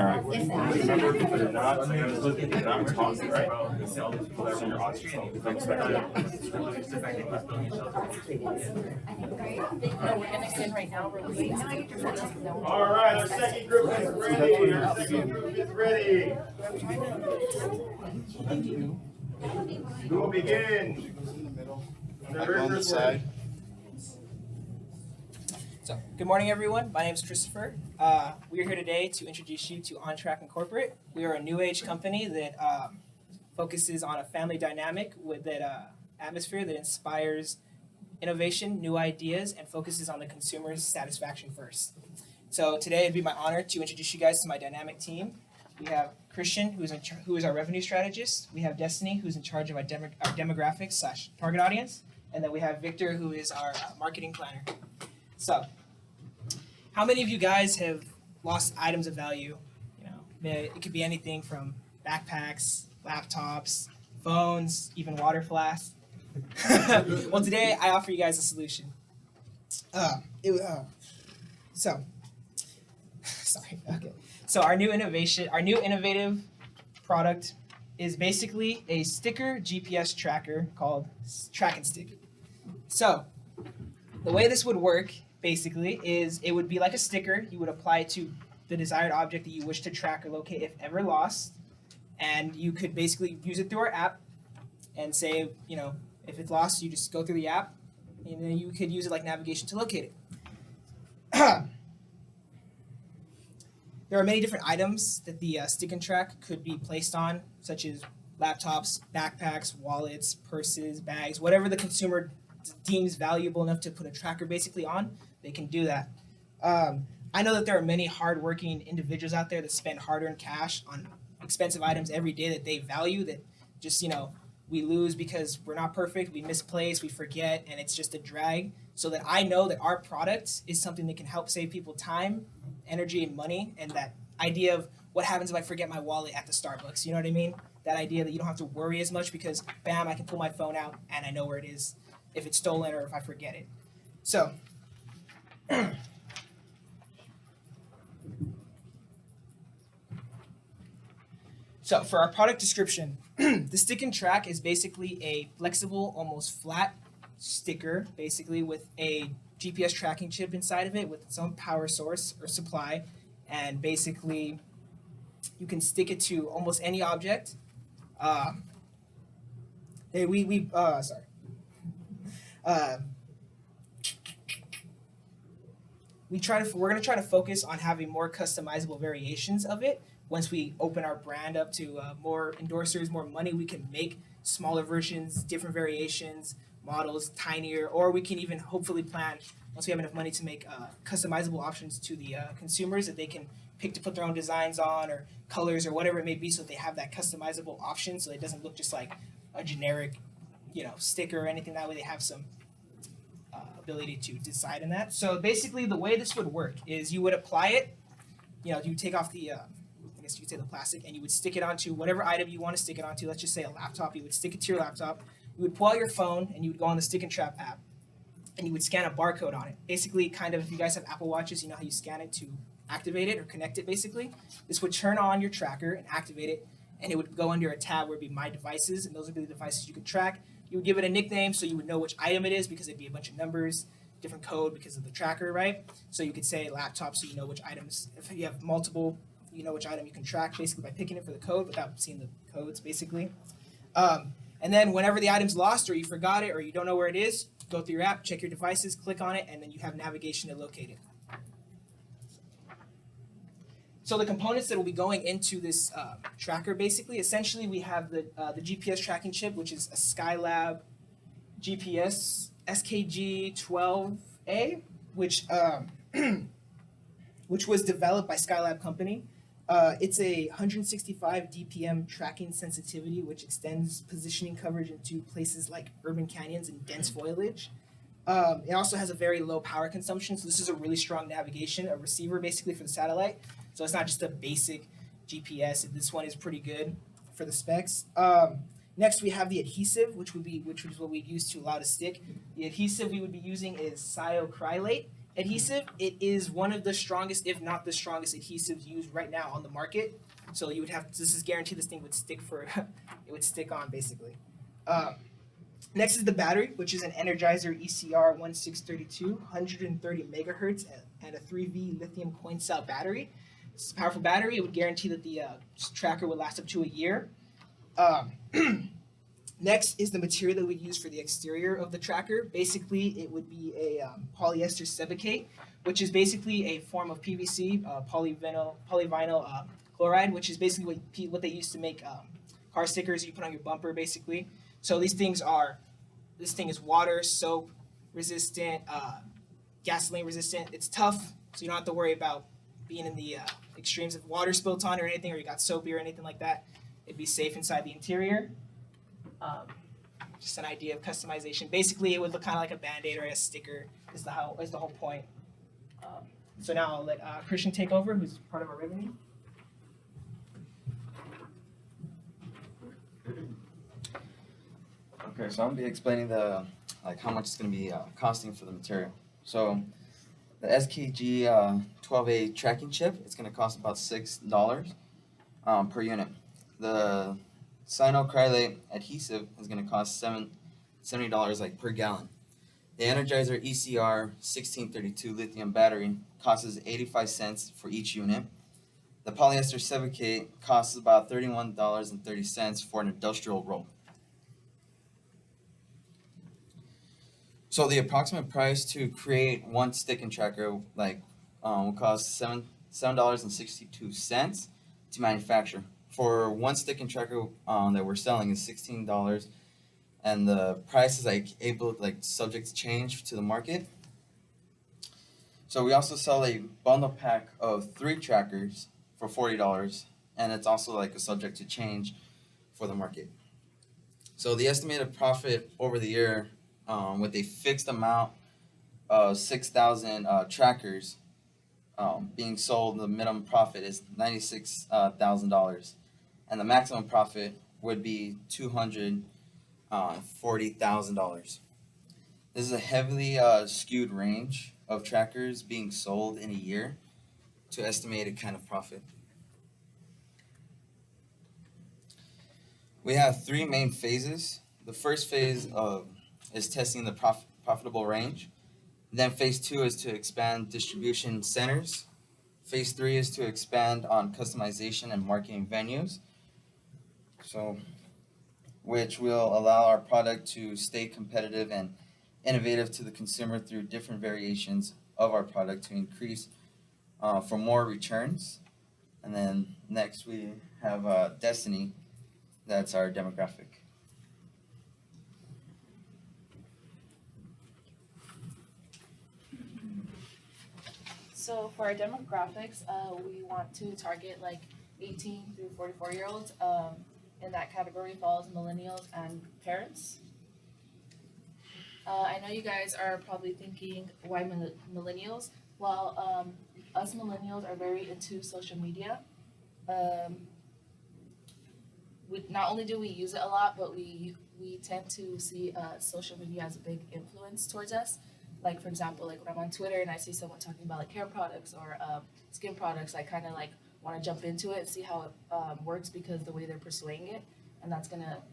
right. Remember, they're not talking, right? They're your audience. Don't expect that. No, we're gonna send right now. We're waiting. All right, our second group is ready. Our second group is ready. Who will begin? On the side. So, good morning, everyone. My name is Christopher. We are here today to introduce you to On Track Incorporate. We are a new age company that focuses on a family dynamic with that atmosphere that inspires innovation, new ideas, and focuses on the consumer's satisfaction first. So today, it'd be my honor to introduce you guys to my dynamic team. We have Christian, who is our revenue strategist. We have Destiny, who's in charge of our demographics / target audience, and then we have Victor, who is our marketing planner. So, how many of you guys have lost items of value? You know, it could be anything from backpacks, laptops, phones, even water flasks. Well, today I offer you guys a solution. So our new innovative product is basically a sticker GPS tracker called Track and Stick. So, the way this would work basically is it would be like a sticker. You would apply it to the desired object that you wish to track or locate if ever lost, and you could basically use it through our app and say, you know, if it's lost, you just go through the app, and then you could use it like navigation to locate it. There are many different items that the stick and track could be placed on, such as laptops, backpacks, wallets, purses, bags, whatever the consumer deems valuable enough to put a tracker basically on, they can do that. I know that there are many hardworking individuals out there that spend hard-earned cash on expensive items every day that they value that just, you know, we lose because we're not perfect, we misplace, we forget, and it's just a drag. So that I know that our product is something that can help save people time, energy, and money, and that idea of what happens if I forget my wallet at the Starbucks, you know what I mean? That idea that you don't have to worry as much because, bam, I can pull my phone out and I know where it is if it's stolen or if I forget it. So, so for our product description, the stick and track is basically a flexible, almost flat sticker, basically with a GPS tracking chip inside of it with its own power source or supply, and basically you can stick it to almost any object. We're going to try to focus on having more customizable variations of it. Once we open our brand up to more endorsers, more money, we can make smaller versions, different variations, models, tinier, or we can even hopefully plan, once we have enough money, to make customizable options to the consumers that they can pick to put their own designs on or colors or whatever it may be, so they have that customizable option so it doesn't look just like a generic, you know, sticker or anything. That way they have some ability to decide in that. So basically the way this would work is you would apply it, you know, you take off the I guess you could say the plastic, and you would stick it onto whatever item you want to stick it onto. Let's just say a laptop. You would stick it to your laptop. You would pull out your phone, and you would go on the Stick and Trap app, and you would scan a barcode on it. Basically, kind of, if you guys have Apple Watches, you know how you scan it to activate it or connect it, basically. This would turn on your tracker and activate it, and it would go under a tab where it would be My Devices, and those would be the devices you could track. You would give it a nickname so you would know which item it is because it'd be a bunch of numbers, different code because of the tracker, right? So you could say laptop so you know which items. If you have multiple, you know which item you can track basically by picking it for the code without seeing the codes, basically. And then whenever the item's lost or you forgot it or you don't know where it is, go through your app, check your devices, click on it, and then you have navigation to locate it. So the components that will be going into this tracker, basically, essentially we have the GPS tracking chip, which is a Skylab GPS SKG12A, which was developed by Skylab Company. It's a 165 DPM tracking sensitivity, which extends positioning coverage into places like urban canyons and dense foliage. It also has a very low power consumption, so this is a really strong navigation, a receiver basically for the satellite. So it's not just a basic GPS. This one is pretty good for the specs. Next, we have the adhesive, which is what we use to allow to stick. The adhesive we would be using is cyacrylate. adhesive, it is one of the strongest, if not the strongest, adhesives used right now on the market. So you would have this is guaranteed this thing would stick for it would stick on basically. Next is the battery, which is an Energizer ECR 1632, 130 megahertz, and a 3V lithium coin cell battery. It's a powerful battery. It would guarantee that the tracker would last up to a year. Next is the material that we use for the exterior of the tracker. Basically, it would be a polyester sebacate, which is basically a form of PVC, polyvinyl chloride, which is basically what they used to make car stickers you put on your bumper, basically. So this thing is water, soap resistant, gasoline resistant. It's tough, so you don't have to worry about being in the extremes of water spilt on or anything, or you got soapy or anything like that. It'd be safe inside the interior. Just an idea of customization. Basically, it would look kind of like a Band-Aid or a sticker is the whole point. So now I'll let Christian take over, who's part of our revenue. Okay, so I'm gonna be explaining how much it's gonna be costing for the material. So the SKG 12A tracking chip, it's gonna cost about $6 per unit. The Cyanocrylate adhesive is gonna cost $70 per gallon. The Energizer ECR 1632 lithium battery costs 85 cents for each unit. The polyester sebacate costs about $31.30 for an industrial roll. So the approximate price to create one stick and tracker will cost $7.62 to manufacture. For one stick and tracker that we're selling is $16, and the price is subject to change to the market. So we also sell a bundle pack of 3 trackers for $40, and it's also a subject to change for the market. So the estimated profit over the year, with a fixed amount of 6,000 trackers being sold, the minimum profit is $96,000, and the maximum profit would be $240,000. This is a heavily skewed range of trackers being sold in a year to estimated kind of profit. We have 3 main phases. The first phase is testing the profitable range. Then phase 2 is to expand distribution centers. Phase 3 is to expand on customization and marketing venues, which will allow our product to stay competitive and innovative to the consumer through different variations of our product to increase for more returns. And then next we have Destiny, that's our demographic. So for our demographics, we want to target 18 through 44-year-olds. In that category falls millennials and parents. I know you guys are probably thinking, why millennials? Well, us millennials are very into social media. Not only do we use it a lot, but we tend to see social media as a big influence towards us. For example, when I'm on Twitter and I see someone talking about hair products or skin products, I kind of want to jump into it and see how it works, because the way they're pursuing it, and that's gonna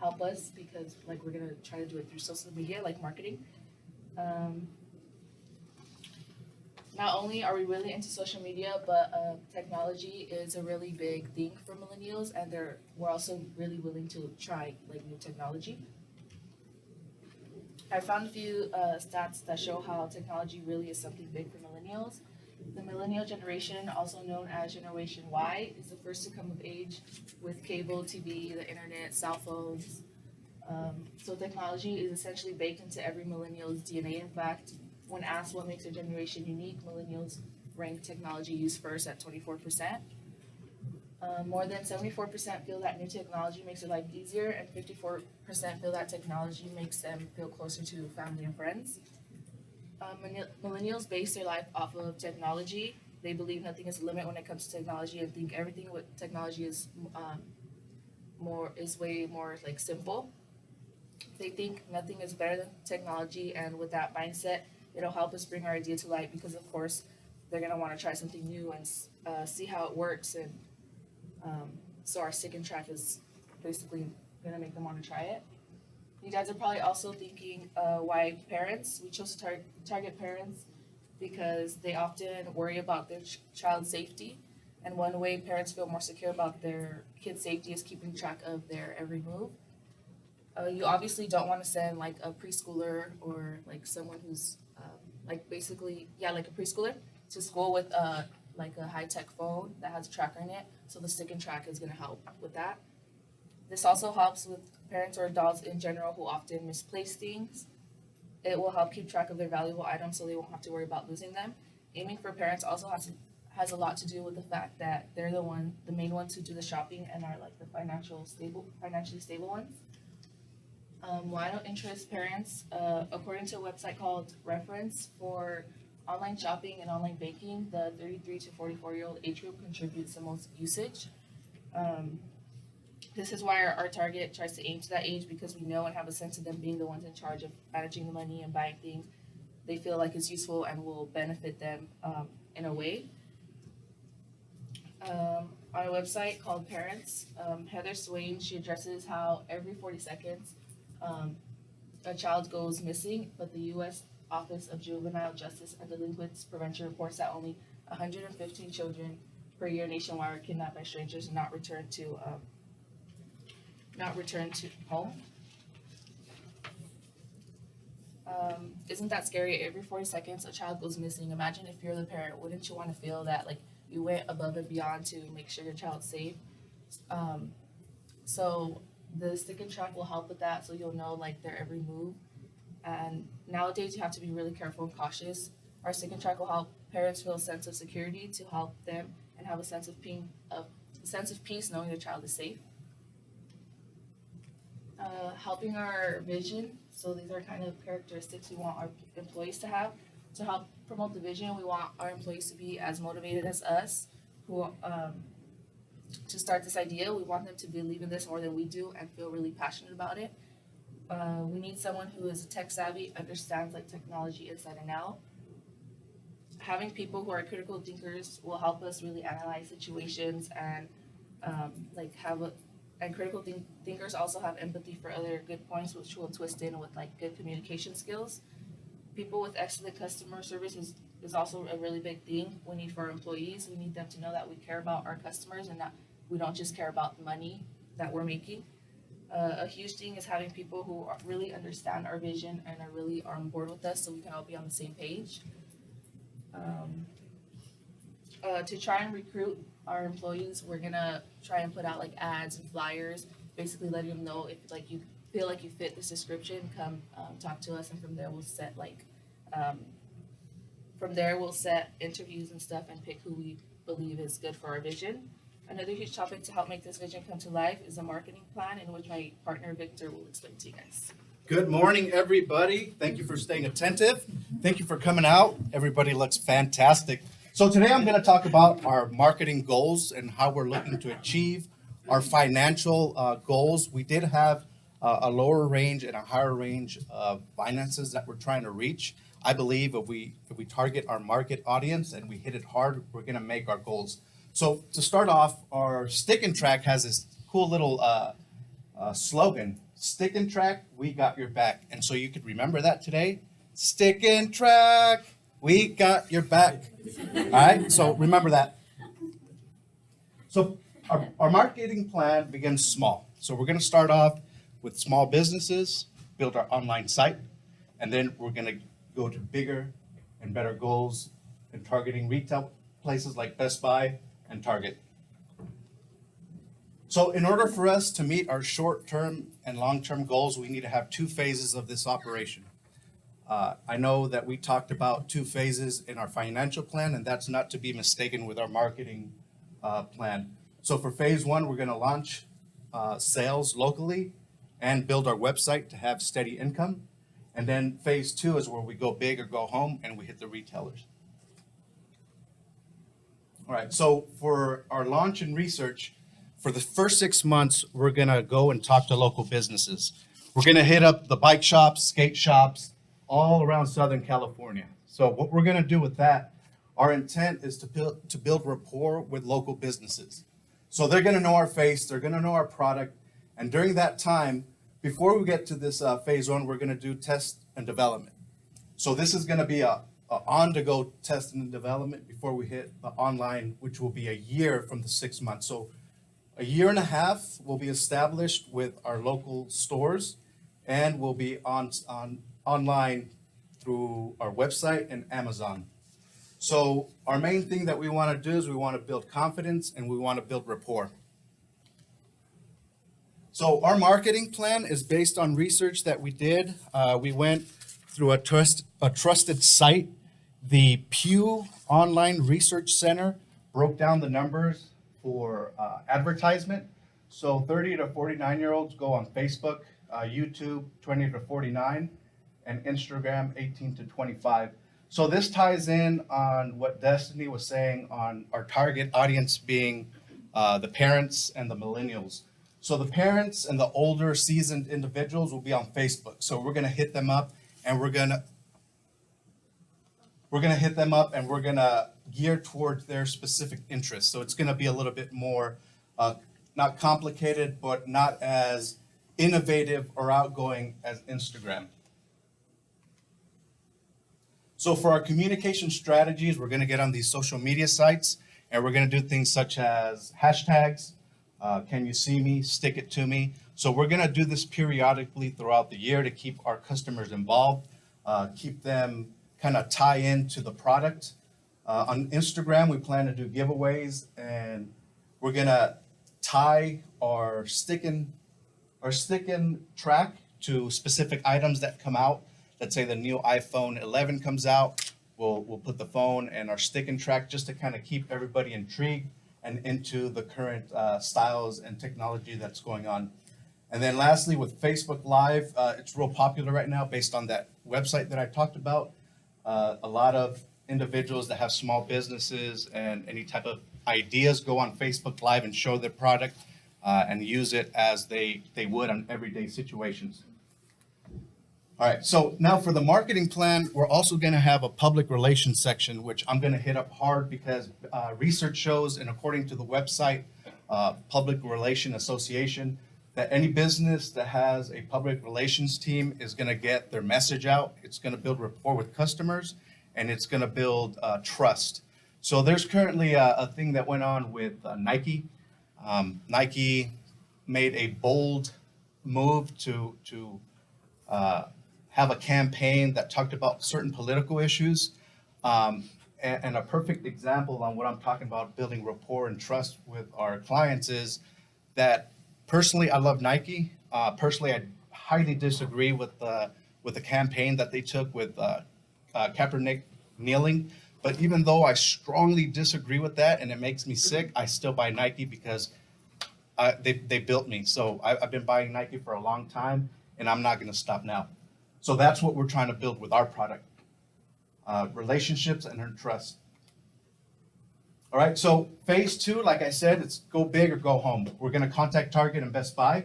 help us because we're gonna try to do it through social media, marketing. Not only are we really into social media, but technology is a really big thing for millennials, and we're also really willing to try new technology. I found a few stats that show how technology really is something big for millennials. The millennial generation, also known as Generation Y, is the first to come of age with cable TV, the internet, cell phones. So technology is essentially baked into every millennial's DNA. In fact, when asked what makes a generation unique, millennials rank technology use first at 24%. More than 74% feel that new technology makes their life easier, and 54% feel that technology makes them feel closer to family and friends. Millennials base their life off of technology. They believe nothing is a limit when it comes to technology, and think everything with technology is way more simple. They think nothing is better than technology, and with that mindset, It'll help us bring our idea to light because, of course, they're gonna want to try something new and see how it works. And so our stick and track is basically gonna make them want to try it. You guys are probably also thinking why parents. We chose to target parents because they often worry about their child's safety. And one way parents feel more secure about their kid's safety is keeping track of their every move. You obviously don't want to send like a preschooler or like someone who's like a preschooler to school with like a high-tech phone that has a tracker in it. So the stick and track is going to help with that. This also helps with parents or adults in general who often misplace things. It will help keep track of their valuable items so they won't have to worry about losing them. Aiming for parents also has a lot to do with the fact that they're the main ones who do the shopping and are like the financially stable ones. Why don't interest parents? According to a website called Reference for online shopping and online banking, the 33 to 44-year-old age group contributes the most usage. This is why our target tries to aim to that age because we know and have a sense of them being the ones in charge of managing the money and buying things they feel like is useful and will benefit them in a way. On a website called Parents, Heather Swain, she addresses how every 40 seconds a child goes missing, but the U.S. Office of Juvenile Justice and Delinquents Prevention reports that only 115 children per year nationwide are kidnapped by strangers and not returned to home. Isn't that scary? Every 40 seconds a child goes missing. Imagine if you're the parent, wouldn't you want to feel that like you went above and beyond to make sure your child's safe? So the stick and track will help with that, so you'll know like their every move. And nowadays you have to be really careful and cautious. Our stick and track will help parents feel a sense of security to help them and have a sense of peace knowing their child is safe. Helping our vision. So these are kind of characteristics we want our employees to have. To help promote the vision, we want our employees to be as motivated as us to start this idea. We want them to believe in this more than we do and feel really passionate about it. We need someone who is tech savvy, understands like technology inside and out. Having people who are critical thinkers will help us really analyze situations and and critical thinkers also have empathy for other good points, which will twist in with like good communication skills. People with excellent customer service is also a really big thing we need for our employees. We need them to know that we care about our customers and that we don't just care about the money that we're making. A huge thing is having people who really understand our vision and are really on board with us so we can all be on the same page. To try and recruit our employees, we're gonna try and put out like ads and flyers, basically letting them know if like you feel like you fit this description, come talk to us, and from there we'll set interviews and stuff and pick who we believe is good for our vision. Another huge topic to help make this vision come to life is a marketing plan, in which my partner Victor will explain to you guys. Good morning, everybody. Thank you for staying attentive. Thank you for coming out. Everybody looks fantastic. So today I'm going to talk about our marketing goals and how we're looking to achieve our financial goals. We did have a lower range and a higher range of finances that we're trying to reach. I believe if we target our market audience and we hit it hard, we're going to make our goals. So to start off, our Stick and Track has this cool little slogan: Stick and Track, we got your back. And so you could remember that today. Stick and Track, we got your back. All right, so remember that. So our marketing plan begins small. So we're going to start off with small businesses, build our online site, and then we're going to go to bigger and better goals in targeting retail places like Best Buy and Target. So in order for us to meet our short-term and long-term goals, we need to have two phases of this operation. I know that we talked about two phases in our financial plan, and that's not to be mistaken with our marketing plan. So for phase one, we're going to launch sales locally and build our website to have steady income. And then phase two is where we go big or go home and we hit the retailers. All right, so for our launch and research, for the first 6 months, we're gonna go and talk to local businesses. We're gonna hit up the bike shops, skate shops, all around Southern California. So what we're gonna do with that, our intent is to build rapport with local businesses. So they're gonna know our face, they're gonna know our product, and during that time, before we get to this phase one, we're gonna do test and development. So this is gonna be a on-the-go test and development before we hit the online, which will be a year from the 6 months. So a year and a half will be established with our local stores, and will be online through our website and Amazon. So our main thing that we want to do is we want to build confidence and we want to build rapport. So our marketing plan is based on research that we did. We went through a trusted site. The Pew Online Research Center broke down the numbers for advertisement. So 30 to 49-year-olds go on Facebook, YouTube 20 to 49, and Instagram 18 to 25. So this ties in on what Destiny was saying on our target audience being the parents and the millennials. So the parents and the older seasoned individuals will be on Facebook. So we're gonna hit them up and we're gonna gear towards their specific interests. So it's gonna be a little bit more, not complicated, but not as innovative or outgoing as Instagram. So for our communication strategies, we're gonna get on these social media sites and we're gonna do things such as hashtags, can you see me, stick it to me. So we're gonna do this periodically throughout the year to keep our customers involved, keep them kind of tie into the product. On Instagram, we plan to do giveaways and we're gonna tie our stickin' track to specific items that come out. Let's say the new iPhone 11 comes out, we'll put the phone and our stick and track just to kind of keep everybody intrigued and into the current styles and technology that's going on. And then lastly, with Facebook Live, it's real popular right now based on that website that I talked about. A lot of individuals that have small businesses and any type of ideas go on Facebook Live and show their product and use it as they would on everyday situations. All right, so now for the marketing plan, we're also gonna have a public relations section, which I'm gonna hit up hard because research shows, and according to the website, Public Relation Association, that any business that has a public relations team is gonna get their message out, it's gonna build rapport with customers, and it's gonna build trust. So there's currently a thing that went on with Nike. Nike made a bold move to have a campaign that talked about certain political issues. And a perfect example on what I'm talking about, building rapport and trust with our clients, is that personally, I love Nike. Personally, I highly disagree with the campaign that they took with Kaepernick kneeling. But even though I strongly disagree with that and it makes me sick, I still buy Nike because they built me. So I've been buying Nike for a long time and I'm not gonna stop now. So that's what we're trying to build with our product. Relationships and trust. All right, so phase two, like I said, it's go big or go home. We're gonna contact Target and Best Buy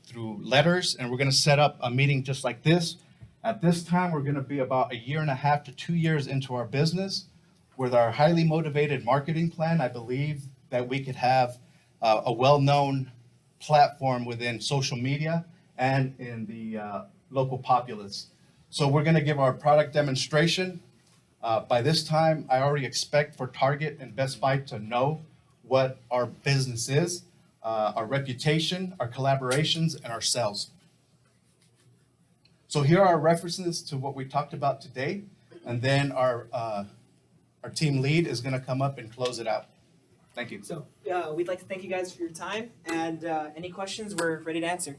through letters, and we're gonna set up a meeting just like this. At this time, we're gonna be about 1.5 to 2 years into our business. With our highly motivated marketing plan, I believe that we could have a well-known platform within social media and in the local populace. So we're gonna give our product demonstration. By this time, I already expect for Target and Best Buy to know what our business is, our reputation, our collaborations, and our sales. So here are our references to what we talked about today, and then our team lead is gonna come up and close it out. Thank you. So we'd like to thank you guys for your time, and any questions, we're ready to answer.